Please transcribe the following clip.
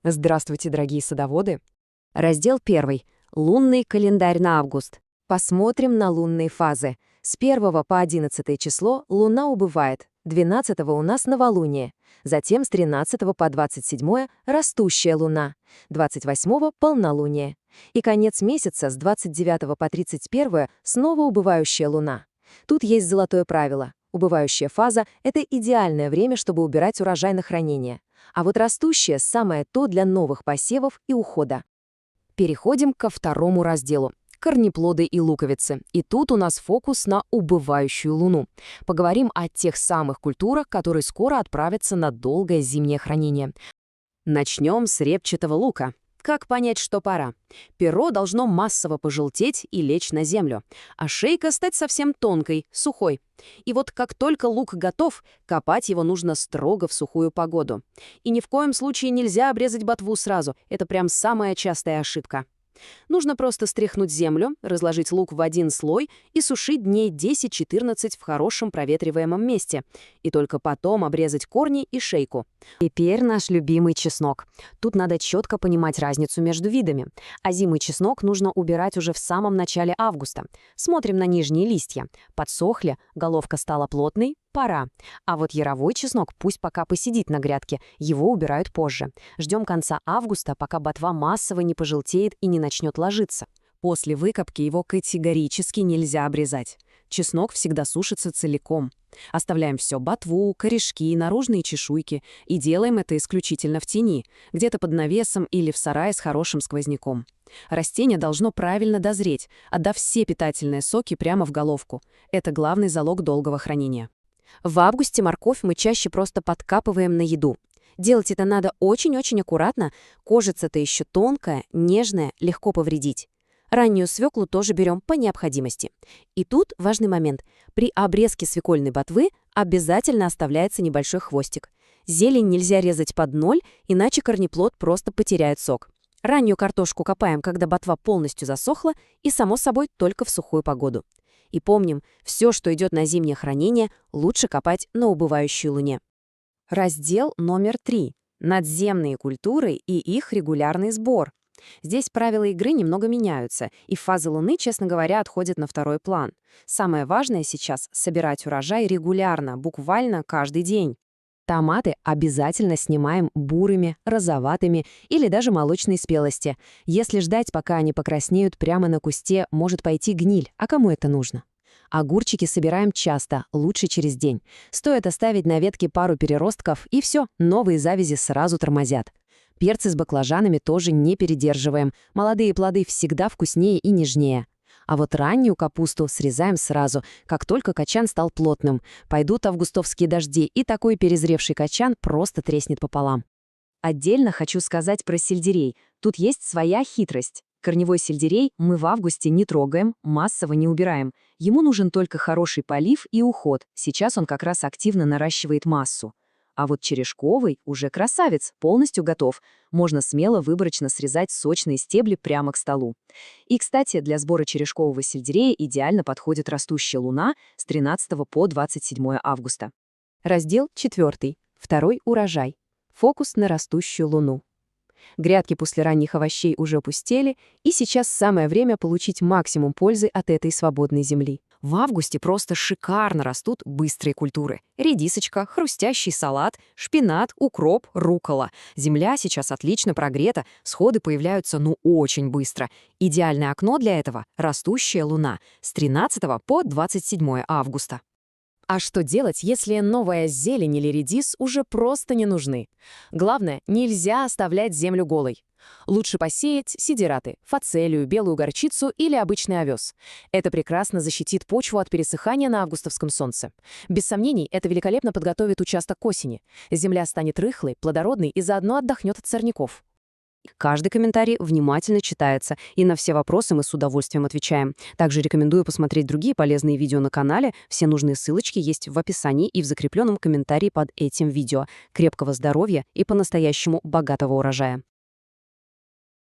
Здравствуйте, дорогие садоводы! Раздел 1. Лунный календарь на август. Посмотрим на лунные фазы. С 1 по 11 число Луна убывает, 12 у нас новолуние. Затем с 13 по 27 растущая Луна, 28 полнолуние. И конец месяца с 29 по 31 снова убывающая Луна. Тут есть золотое правило. Убывающая фаза — это идеальное время, чтобы убирать урожай на хранение. А вот растущая — самое то для новых посевов и ухода. Переходим ко второму разделу — корнеплоды и луковицы. И тут у нас фокус на убывающую Луну. Поговорим о тех самых культурах, которые скоро отправятся на долгое зимнее хранение. Начнем с репчатого лука. Как понять, что пора? Перо должно массово пожелтеть и лечь на землю, а шейка стать совсем тонкой, сухой. И вот как только лук готов, копать его нужно строго в сухую погоду. И ни в коем случае нельзя обрезать ботву сразу, это прям самая частая ошибка. Нужно просто стряхнуть землю, разложить лук в один слой и сушить дней 10-14 в хорошем проветриваемом месте. И только потом обрезать корни и шейку. Теперь наш любимый чеснок. Тут надо четко понимать разницу между видами. Озимый чеснок нужно убирать уже в самом начале августа. Смотрим на нижние листья. Подсохли, головка стала плотной, пора. А вот яровой чеснок пусть пока посидит на грядке, его убирают позже. Ждем конца августа, пока ботва массово не пожелтеет и не начнет ложиться. После выкопки его категорически нельзя обрезать. Чеснок всегда сушится целиком. Оставляем все — ботву, корешки, наружные чешуйки, и делаем это исключительно в тени, где-то под навесом или в сарае с хорошим сквозняком. Растение должно правильно дозреть, отдав все питательные соки прямо в головку. Это главный залог долгого хранения. В августе морковь мы чаще просто подкапываем на еду. Делать это надо очень-очень аккуратно, кожица-то еще тонкая, нежная, легко повредить. Раннюю свеклу тоже берем по необходимости. И тут важный момент. При обрезке свекольной ботвы обязательно оставляется небольшой хвостик. Зелень нельзя резать под ноль, иначе корнеплод просто потеряет сок. Раннюю картошку копаем, когда ботва полностью засохла, и, само собой, только в сухую погоду. И помним, все, что идет на зимнее хранение, лучше копать на убывающей Луне. Раздел номер 3. Надземные культуры и их регулярный сбор. Здесь правила игры немного меняются, и фазы Луны, честно говоря, отходят на второй план. Самое важное сейчас — собирать урожай регулярно, буквально каждый день. Томаты обязательно снимаем бурыми, розоватыми или даже молочной спелости. Если ждать, пока они покраснеют прямо на кусте, может пойти гниль, а кому это нужно? Огурчики собираем часто, лучше через день. Стоит оставить на ветке пару переростков, и все, новые завязи сразу тормозят. Перцы с баклажанами тоже не передерживаем. Молодые плоды всегда вкуснее и нежнее. А вот раннюю капусту срезаем сразу, как только качан стал плотным. Пойдут августовские дожди, и такой перезревший качан просто треснет пополам. Отдельно хочу сказать про сельдерей. Тут есть своя хитрость. Корневой сельдерей мы в августе не трогаем, массово не убираем. Ему нужен только хороший полив и уход. Сейчас он как раз активно наращивает массу. А вот черешковый уже красавец, полностью готов. Можно смело выборочно срезать сочные стебли прямо к столу. И, кстати, для сбора черешкового сельдерея идеально подходит растущая Луна с 13 по 27 августа. Раздел 4. Второй урожай. Фокус на растущую Луну. Грядки после ранних овощей уже опустели, и сейчас самое время получить максимум пользы от этой свободной земли. В августе просто шикарно растут быстрые культуры. Редисочка, хрустящий салат, шпинат, укроп, руккола. Земля сейчас отлично прогрета, всходы появляются очень быстро. Идеальное окно для этого — растущая Луна с 13 по 27 августа. А что делать, если новая зелень или редис уже просто не нужны? Главное, нельзя оставлять землю голой. Лучше посеять сидираты, фацелию, белую горчицу или обычный овес. Это прекрасно защитит почву от пересыхания на августовском солнце. Без сомнений, это великолепно подготовит участок к осени. Земля станет рыхлой, плодородной и заодно отдохнет от сорняков. Каждый комментарий внимательно читается, и на все вопросы мы с удовольствием отвечаем. Также рекомендую посмотреть другие полезные видео на канале. Все нужные ссылочки есть в описании и в закрепленном комментарии под этим видео. Крепкого здоровья и по-настоящему богатого урожая!